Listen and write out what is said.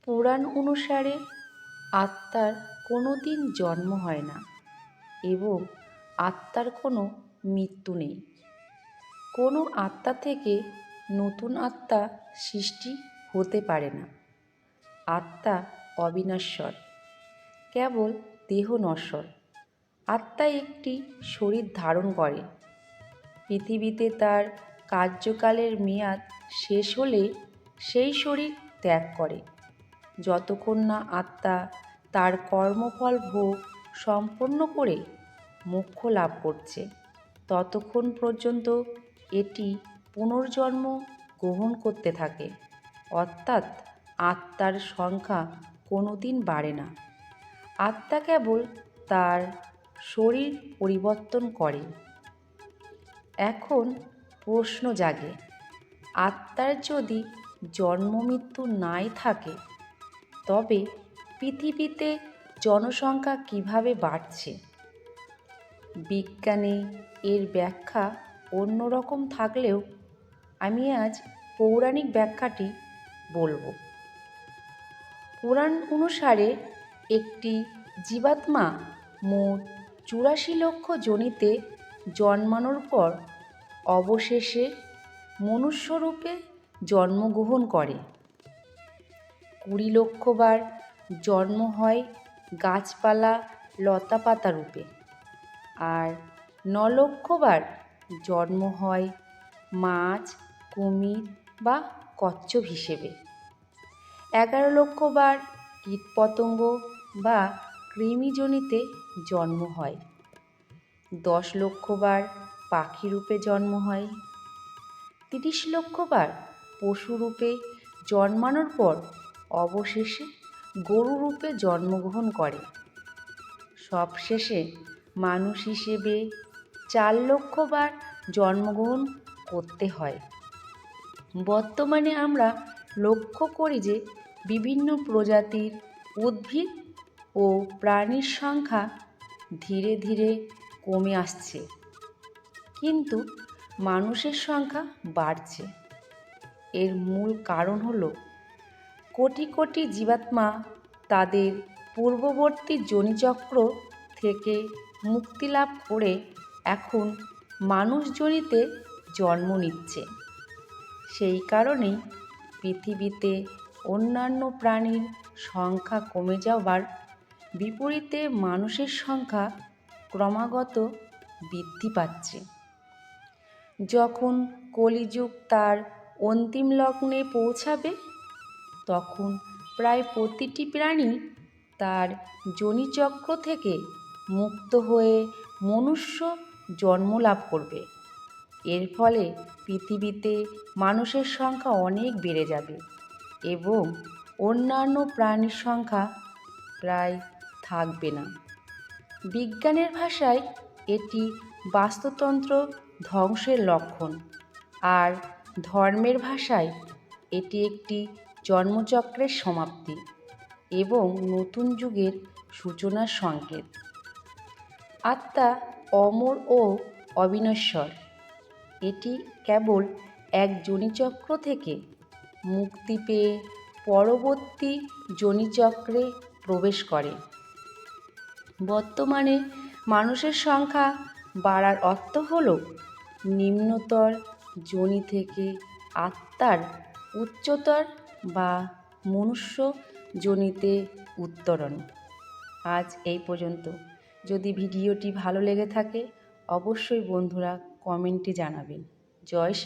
পুরাণ অনুসারে আত্মার কোনো দিন জন্ম হয় না এবং আত্মার কোনো মৃত্যু নেই। কোনো আত্মা থেকে নতুন আত্মা সৃষ্টি হতে পারে না। আত্মা অবিনশ্বর, কেবল দেহ নশ্বর। আত্মা একটি শরীর ধারণ করে। পৃথিবীতে তার কার্যকালের মেয়াদ শেষ হলে সেই শরীর ত্যাগ করে। যতক্ষণ না আত্মা তার কর্মফল ভোগ সম্পন্ন করে মোক্ষ লাভ করছে, ততক্ষণ পর্যন্ত এটি পুনর্জন্ম গ্রহণ করতে থাকে। অর্থাৎ আত্মার সংখ্যা কোনো দিন বাড়ে না। আত্মা কেবল তার শরীর পরিবর্তন করে। এখন প্রশ্ন জাগে, আত্মার যদি জন্ম মৃত্যু নাই থাকে, তবে পৃথিবীতে জনসংখ্যা কিভাবে বাড়ছে? বিজ্ঞানে এর ব্যাখ্যা অন্যরকম থাকলেও আমি আজ পৌরাণিক ব্যাখ্যাটি বলবো। পুরাণ অনুসারে একটি জীবাত্মা মোট ৮৪ লক্ষ যোনিতে জন্মানোর পর অবশেষে মনুষ্যরূপে জন্মগ্রহণ করে। ২০ লক্ষ বার জন্ম হয় গাছপালা লতাপাতা রূপে, আর ৯ লক্ষ বার জন্ম হয় মাছ, কুমির বা কচ্ছপ হিসেবে। ১১ লক্ষ বার কীটপতঙ্গ বা কৃমিজনিতে জন্ম হয়। ১০ লক্ষ বার পাখি রূপে জন্ম হয়। ৩০ লক্ষ বার পশুরূপে জন্মানোর পর অবশেষে গরু রূপে জন্মগ্রহণ করে। সবশেষে মানুষ হিসেবে ৪ লক্ষ বার জন্মগ্রহণ করতে হয়। বর্তমানে আমরা লক্ষ্য করি যে বিভিন্ন প্রজাতির উদ্ভিদ ও প্রাণীর সংখ্যা ধীরে ধীরে কমে আসছে, কিন্তু মানুষের সংখ্যা বাড়ছে। এর মূল কারণ হলো কোটি কোটি জীবাত্মা তাদের পূর্ববর্তী যোনিচক্র থেকে মুক্তি লাভ করে এখন মানুষ যোনিতে জন্ম নিচ্ছে। সেই কারণেই পৃথিবীতে অন্যান্য প্রাণীর সংখ্যা কমে যাওয়ার বিপরীতে মানুষের সংখ্যা ক্রমাগত বৃদ্ধি পাচ্ছে। যখন কলিযুগ তার অন্তিম লগ্নে পৌঁছাবে, তখন প্রায় প্রতিটি প্রাণী তার যোনিচক্র থেকে মুক্ত হয়ে মনুষ্য জন্ম লাভ করবে। এর ফলে পৃথিবীতে মানুষের সংখ্যা অনেক বেড়ে যাবে এবং অন্যান্য প্রাণীর সংখ্যা প্রায় থাকবে না। বিজ্ঞানের ভাষায় এটি বাস্তুতন্ত্র ধ্বংসের লক্ষণ, আর ধর্মের ভাষায় এটি একটি জন্মচক্রের সমাপ্তি এবং নতুন যুগের সূচনার সংকেত। আত্মা অমর ও অবিনশ্বর। এটি কেবল এক যোনিচক্র থেকে মুক্তি পেয়ে পরবর্তী যোনিচক্রে প্রবেশ করে। বর্তমানে মানুষের সংখ্যা বাড়ার অর্থ হল নিম্নতর যোনি থেকে আত্মার উচ্চতর বা মনুষ্য যোনিতে উত্তরণ। আজ এই পর্যন্ত। যদি ভিডিওটি ভালো লেগে থাকে, অবশ্যই বন্ধুরা কমেন্টে জানাবেন। জয় শ্রী।